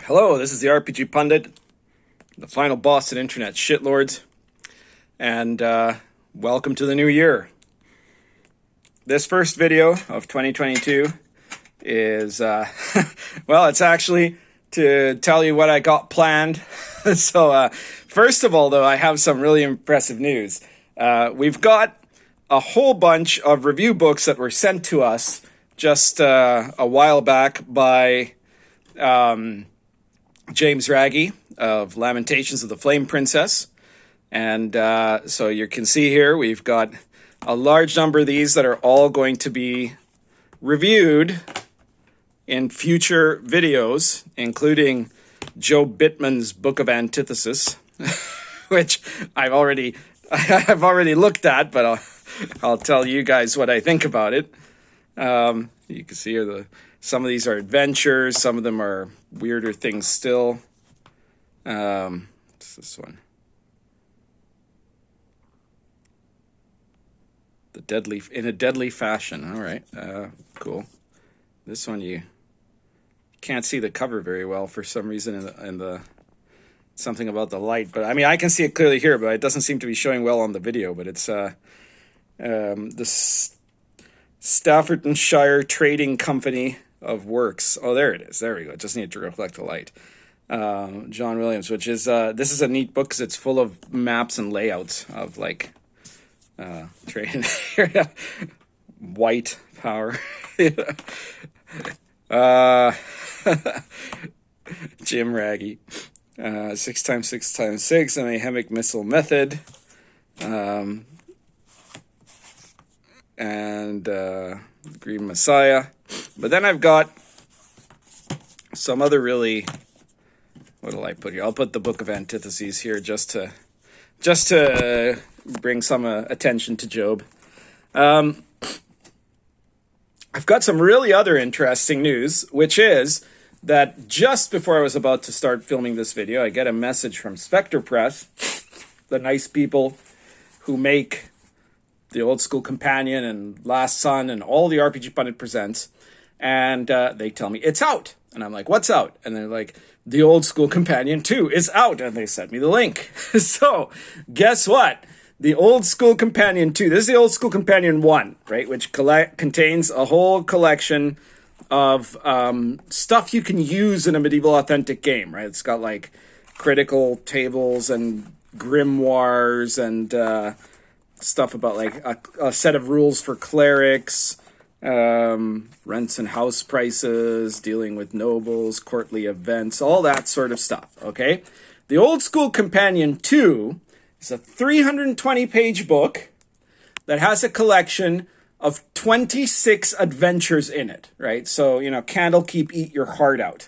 Hello, this is the RPG Pundit, the final boss of internet shitlords, and welcome to the new year. This first video of 2022 is, well, it's actually to tell you what I got planned. So, first of all, though, I have some really impressive news. We've got a whole bunch of review books that were sent to us just a while back by James Raggy of Lamentations of the Flame Princess. And so you can see here, we've got a large number of these that are all going to be reviewed in future videos, including Joe Bittman's Book of Antithesis, which I've already looked at, but I'll tell you guys what I think about it. You can see here some of these are adventures, some of them are weirder things still. What's this one? In a deadly fashion. All right, cool. This one you can't see the cover very well for some reason in the something about the light, but I mean I can see it clearly here, but it doesn't seem to be showing well on the video. But it's the Staffordshire Trading Company of Works. Oh, there it is. There we go. It just needed to reflect the light. John Williams, which is this is a neat book because it's full of maps and layouts of like trading area. White power. Jim Raggy. 6x6x6, and a Hemic missile method. And Green Messiah. But then I've got some other really, what will I put here? I'll put the Book of Antitheses here just to bring some attention to Job. I've got some really other interesting news, which is that just before I was about to start filming this video, I get a message from Spectre Press, the nice people who make the Old School Companion and Last Son and all the RPG Pundit presents, and they tell me it's out. And I'm like, what's out? And they're like, the Old School Companion 2 is out, and they sent me the link. So guess what? The Old School Companion 2, this is the Old School Companion 1, right, which contains a whole collection of stuff you can use in a medieval authentic game, right? It's got like critical tables and grimoires and stuff about like a set of rules for clerics, rents and house prices, dealing with nobles, courtly events, all that sort of stuff, okay? The Old School Companion 2 is a 320-page book that has a collection of 26 adventures in it, right? So, you know, Candlekeep, eat your heart out,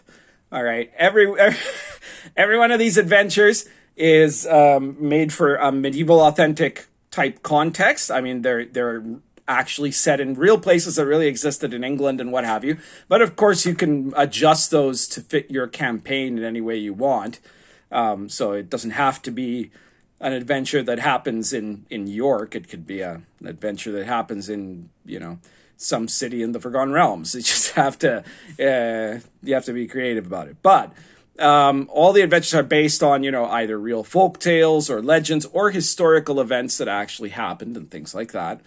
all right? Every one of these adventures is made for a medieval authentic type context. I mean, they're actually set in real places that really existed in England and what have you. But of course, you can adjust those to fit your campaign in any way you want. So it doesn't have to be an adventure that happens in York. It could be an adventure that happens in, you know, some city in the Forgotten Realms. You just have to be creative about it. But all the adventures are based on, you know, either real folk tales or legends or historical events that actually happened and things like that.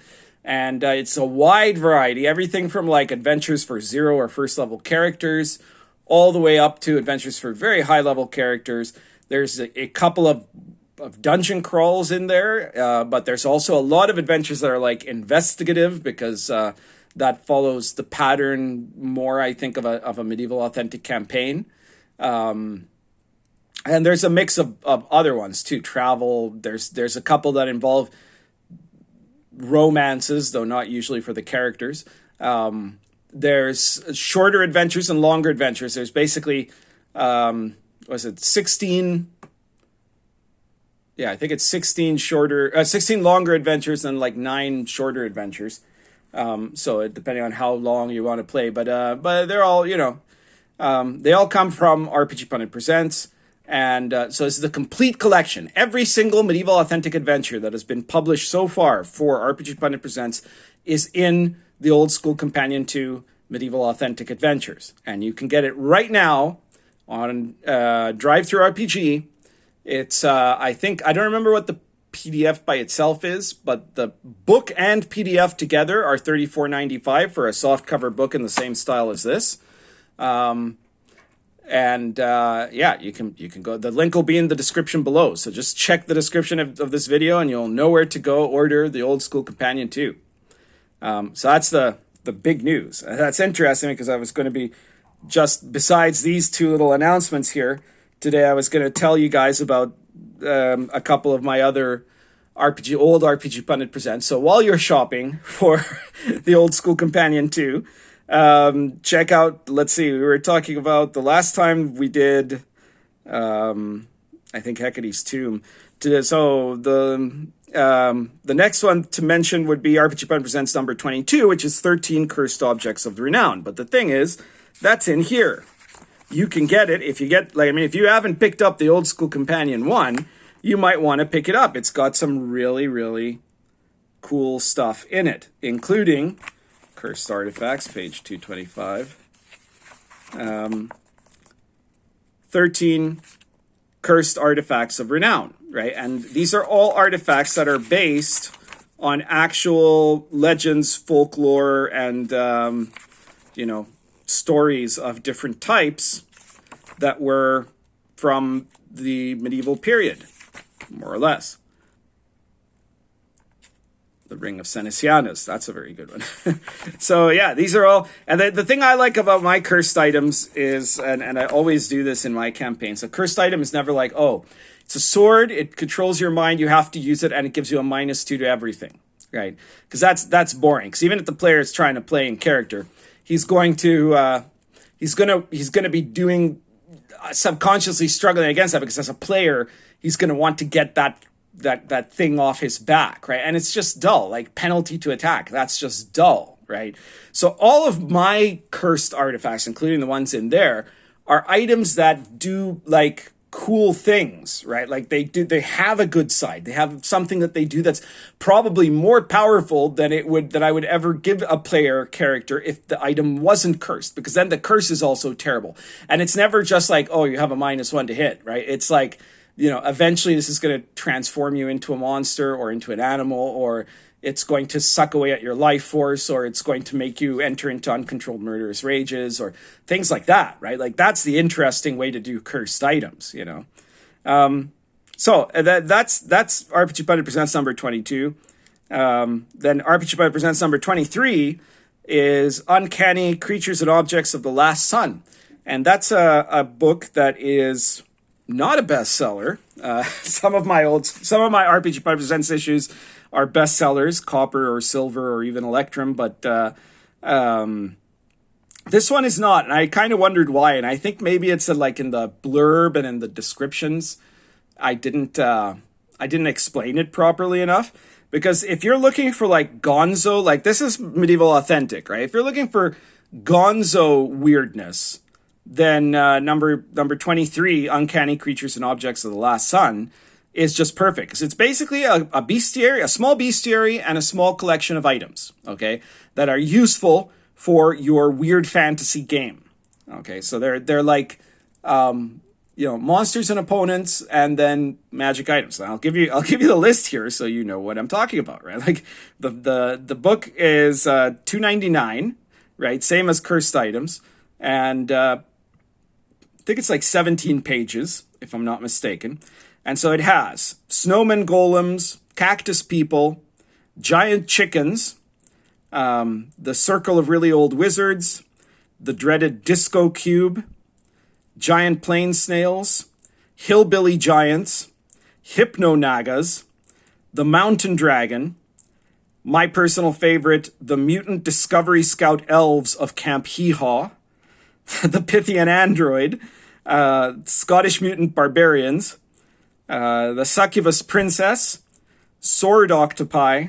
And it's a wide variety, everything from like adventures for 0 or first level characters all the way up to adventures for very high level characters. There's a couple of dungeon crawls in there, but there's also a lot of adventures that are like investigative because that follows the pattern more, I think, of a medieval authentic campaign. And there's a mix of other ones too. Travel. There's a couple that involve romances, though not usually for the characters. There's shorter adventures and longer adventures. There's basically 16? Yeah, I think it's 16 longer adventures and like 9 shorter adventures. So depending on how long you want to play, but they're all, you know, they all come from RPG Pundit Presents. And so this is the complete collection. Every single medieval authentic adventure that has been published so far for RPG Pundit Presents is in the Old School Companion to Medieval Authentic Adventures. And you can get it right now on Drivethru RPG. It's I don't remember what the PDF by itself is, but the book and PDF together are $34.95 for a softcover book in the same style as this. Yeah, you can go. The link will be in the description below. So just check the description of this video, and you'll know where to go order the Old School Companion 2. So that's the big news. That's interesting because I was going to be, just besides these two little announcements here today, I was going to tell you guys about a couple of my other old RPG Pundit Presents. So while you're shopping for the Old School Companion 2, check out, let's see, we were talking about the last time we did, I think Hecate's Tomb. So the next one to mention would be RPG Pundit Presents number 22, which is 13 Cursed Objects of the Renowned. But the thing is, that's in here. You can get it if you get, if you haven't picked up the Old School Companion 1, you might want to pick it up. It's got some really, really cool stuff in it, including Cursed Artifacts, page 225. 13 Cursed Artifacts of Renown, right? And these are all artifacts that are based on actual legends, folklore, and, stories of different types that were from the medieval period, more or less. The Ring of Senesianus, that's a very good one. So yeah, these are all, and the thing I like about my cursed items is, and I always do this in my campaigns, a cursed item is never like, oh, it's a sword, it controls your mind, you have to use it, and it gives you a -2 to everything, right? Because that's boring. Because even if the player is trying to play in character, he's going to be doing subconsciously struggling against that, because as a player, he's going to want to get that thing off his back, right? And it's just dull, like penalty to attack. That's just dull, right? So all of my cursed artifacts, including the ones in there, are items that do like cool things, right? Like they have a good side. They have something that they do that's probably more powerful than I would ever give a player character if the item wasn't cursed, because then the curse is also terrible. And it's never just like, oh, you have a -1 to hit, right? It's like, eventually this is going to transform you into a monster or into an animal, or it's going to suck away at your life force, or it's going to make you enter into uncontrolled murderous rages, or things like that, right? Like that's the interesting way to do cursed items, So that's RPG Pundit Presents number 22. Then RPG Pundit Presents number 23 is Uncanny Creatures and Objects of the Last Sun. And that's a book that is not a bestseller. Some of my RPG Pundit Presents issues are bestsellers, Copper or Silver or even Electrum, but this one is not, and I kind of wondered why. And I think maybe it's like in the blurb and in the descriptions, I didn't explain it properly enough. Because if you're looking for like gonzo, like this is medieval authentic, right? If you're looking for gonzo weirdness, then number 23, Uncanny Creatures and Objects of the Last Sun, is just perfect. Because it's basically a bestiary, a small bestiary, and a small collection of items, okay, that are useful for your weird fantasy game. Okay, so they're like monsters and opponents, and then magic items. And I'll give you the list here so you know what I'm talking about, right? Like the book is $2.99, right? Same as cursed items, and I think it's like 17 pages, if I'm not mistaken. And so it has snowman golems, cactus people, giant chickens, the circle of really old wizards, the dreaded disco cube, giant plain snails, hillbilly giants, hypno-nagas, the mountain dragon, my personal favorite, the mutant Discovery Scout elves of Camp Hee-Haw, the Pythian android, Scottish mutant barbarians, the succubus princess, sword octopi,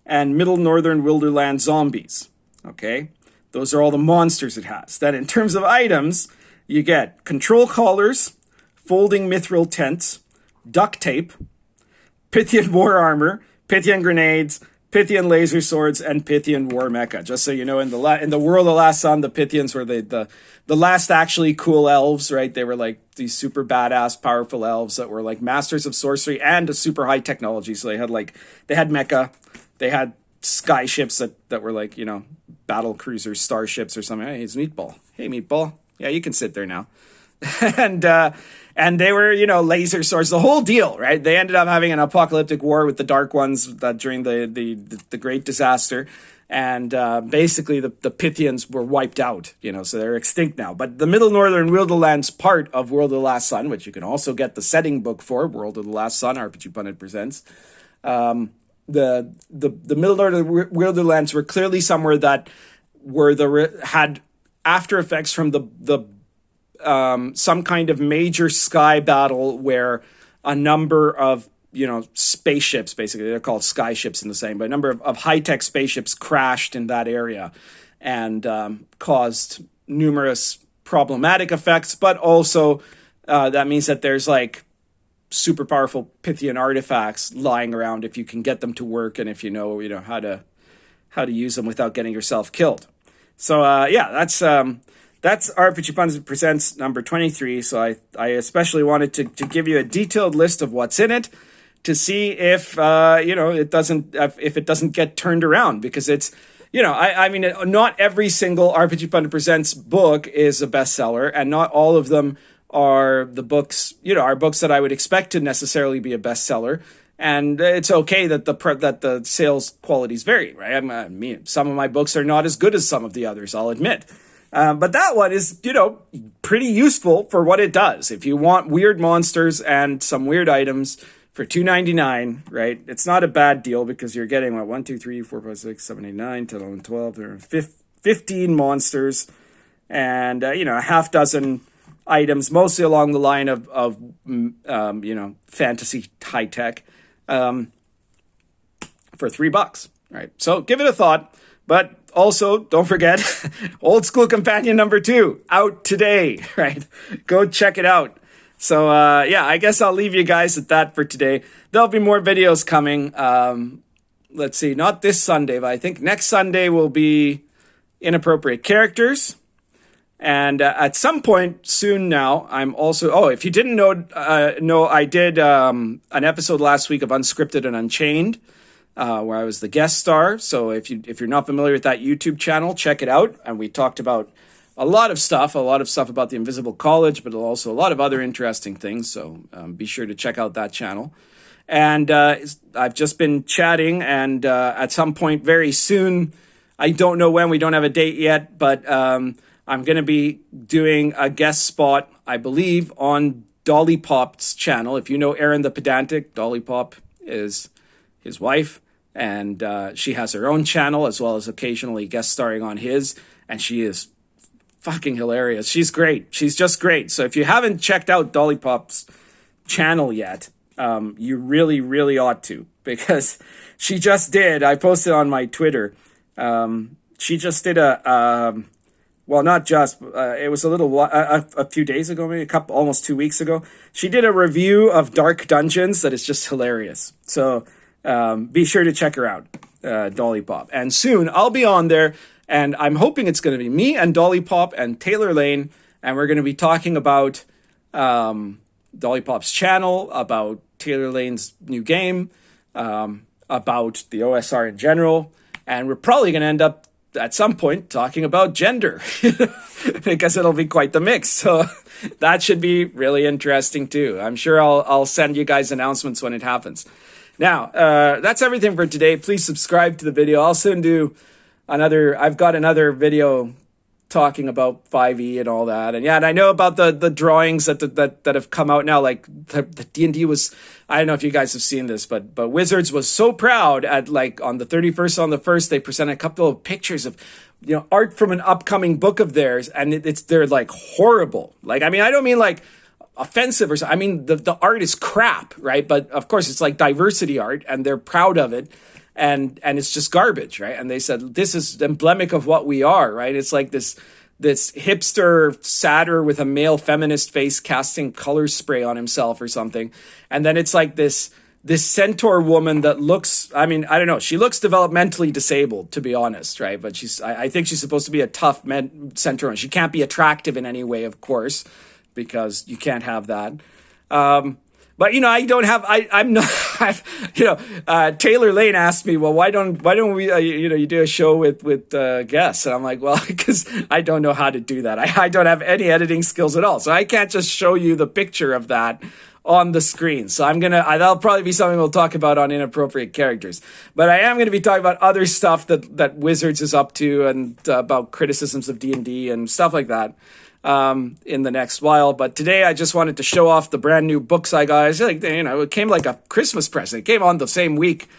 and middle northern wilderland zombies. Okay, those are all the monsters it has. Then in terms of items, you get control collars, folding mithril tents, duct tape, Pythian war armor, Pythian grenades, Pythian laser swords, and Pythian war mecha. Just so you know, in the world of Last Sun, the Pythians were the last actually cool elves, right? They were like these super badass, powerful elves that were like masters of sorcery and a super high technology. So they had mecha, they had sky ships that were like, you know, battle cruisers, starships or something. Hey, it's Meatball. Hey, Meatball. Yeah, you can sit there now. and they were, you know, laser swords, the whole deal, right? They ended up having an apocalyptic war with the Dark Ones during the Great Disaster. And basically the Pythians were wiped out, you know, so they're extinct now. But the Middle Northern Wilderlands part of World of the Last Sun, which you can also get the setting book for, World of the Last Sun, RPG Pundit presents, the Middle Northern Wilderlands were clearly somewhere that had after effects from the some kind of major sky battle where a number of, you know, spaceships, basically they're called sky ships in the same, but a number of high-tech spaceships crashed in that area and caused numerous problematic effects, but also that means that there's like super powerful Pythian artifacts lying around if you can get them to work and if you know how to use them without getting yourself killed. So yeah, that's RPG Pundit Presents number 23. So I especially wanted to give you a detailed list of what's in it to see if it doesn't get turned around, because it's, you know, I mean, not every single RPG Pundit Presents book is a bestseller, and not all of them are the books, you know, are books that I would expect to necessarily be a bestseller. And it's okay that the sales qualities vary, right? I mean, some of my books are not as good as some of the others, I'll admit. But that one is, you know, pretty useful for what it does. If you want weird monsters and some weird items for $2.99, right? It's not a bad deal because you're getting, what, 1, 2, 3, 4, 5, 6, 7, 8, 9, 10, 11, 12, there are 15 monsters and, you know, a half dozen items, mostly along the line of you know, fantasy high tech, for $3, right? So give it a thought. But also, don't forget, Old School Companion number 2, out today, right? Go check it out. So, yeah, I guess I'll leave you guys at that for today. There'll be more videos coming. Let's see, not this Sunday, but I think next Sunday will be Inappropriate Characters. And at some point soon now, I'm also... Oh, if you didn't know, I did an episode last week of Unscripted and Unchained, where I was the guest star. So if you're not familiar with that YouTube channel, check it out. And we talked about a lot of stuff about the Invisible College, but also a lot of other interesting things. So be sure to check out that channel. And I've just been chatting, and at some point very soon, I don't know when, we don't have a date yet, but I'm going to be doing a guest spot, I believe, on Dolly Pop's channel. If you know Aaron the Pedantic, Dolly Pop is his wife, and she has her own channel as well as occasionally guest starring on his, and she is fucking hilarious. She's great. She's just great. So if you haven't checked out Dolly Pop's channel yet, you really, really ought to, because she just did, I posted on my Twitter, she just did well, not just, it was a few days ago, maybe almost 2 weeks ago. She did a review of Dark Dungeons that is just hilarious. So be sure to check her out, Dolly Pop. And soon I'll be on there, and I'm hoping it's going to be me and Dolly Pop and Taylor Lane, and we're going to be talking about Dolly Pop's channel, about Taylor Lane's new game, about the OSR in general, and we're probably going to end up at some point talking about gender because it'll be quite the mix. So that should be really interesting too. I'm sure I'll send you guys announcements when it happens. Now, that's everything for today. Please subscribe to the video. I'll soon do I've got another video talking about 5e and all that. And yeah, and I know about the drawings that have come out now, like the D&D was, I don't know if you guys have seen this, but Wizards was so proud at, like, on the 31st, on the 1st, they presented a couple of pictures of, you know, art from an upcoming book of theirs, and they're like horrible. Like, I mean, I don't mean like offensive or something. I mean, the art is crap, right? But of course it's like diversity art, and they're proud of it. And it's just garbage, right? And they said, this is emblematic of what we are, right? It's like this hipster satyr with a male feminist face casting color spray on himself or something. And then it's like this this centaur woman that looks, I mean, I don't know, she looks developmentally disabled, to be honest, right? But I think she's supposed to be a tough centaur. She can't be attractive in any way, of course, because you can't have that. But, you know, I don't have, I'm not, you know, Taylor Lane asked me, well, why don't we, you know, you do a show with guests? And I'm like, well, because I don't know how to do that. I don't have any editing skills at all. So I can't just show you the picture of that on the screen. So that'll probably be something we'll talk about on Inappropriate Characters. But I am going to be talking about other stuff that Wizards is up to, and about criticisms of D&D and stuff like that in the next while. But today I just wanted to show off the brand new books I got. It's like, you know, it came like a Christmas present. It came on the same week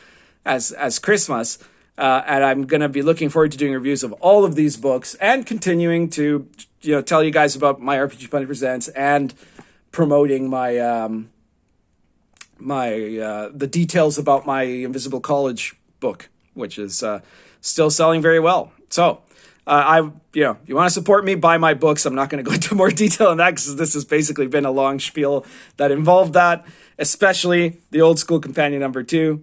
as Christmas. And I'm going to be looking forward to doing reviews of all of these books and continuing to, you know, tell you guys about my RPG Pundit Presents and promoting my the details about my Invisible College book, which is still selling very well. So you know, you want to support me, buy my books. I'm not going to go into more detail on that because this has basically been a long spiel that involved that, especially the Old School Companion #2,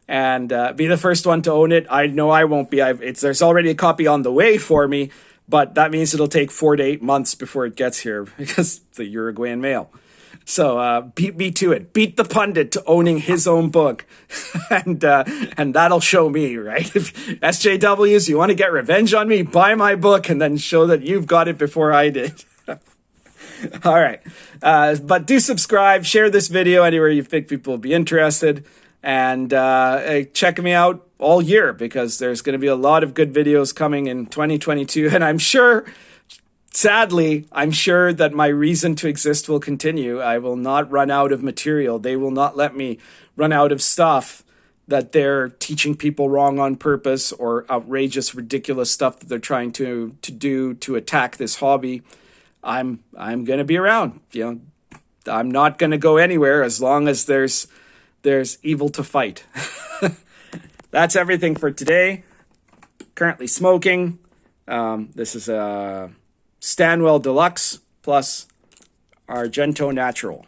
and be the first one to own it. I know I won't be. There's already a copy on the way for me, but that means it'll take 4 to 8 months before it gets here because the Uruguayan mail. So beat me to it. Beat the pundit to owning his own book, and that'll show me, right? If SJWs, you want to get revenge on me, buy my book and then show that you've got it before I did. All right, but do subscribe, share this video anywhere you think people will be interested, and check me out all year because there's going to be a lot of good videos coming in 2022, and I'm sure. Sadly, I'm sure that my reason to exist will continue. I will not run out of material. They will not let me run out of stuff that they're teaching people wrong on purpose, or outrageous, ridiculous stuff that they're trying to do to attack this hobby. I'm going to be around. You know, I'm not going to go anywhere as long as there's evil to fight. That's everything for today. Currently smoking. This is a Stanwell Deluxe plus Argento Natural.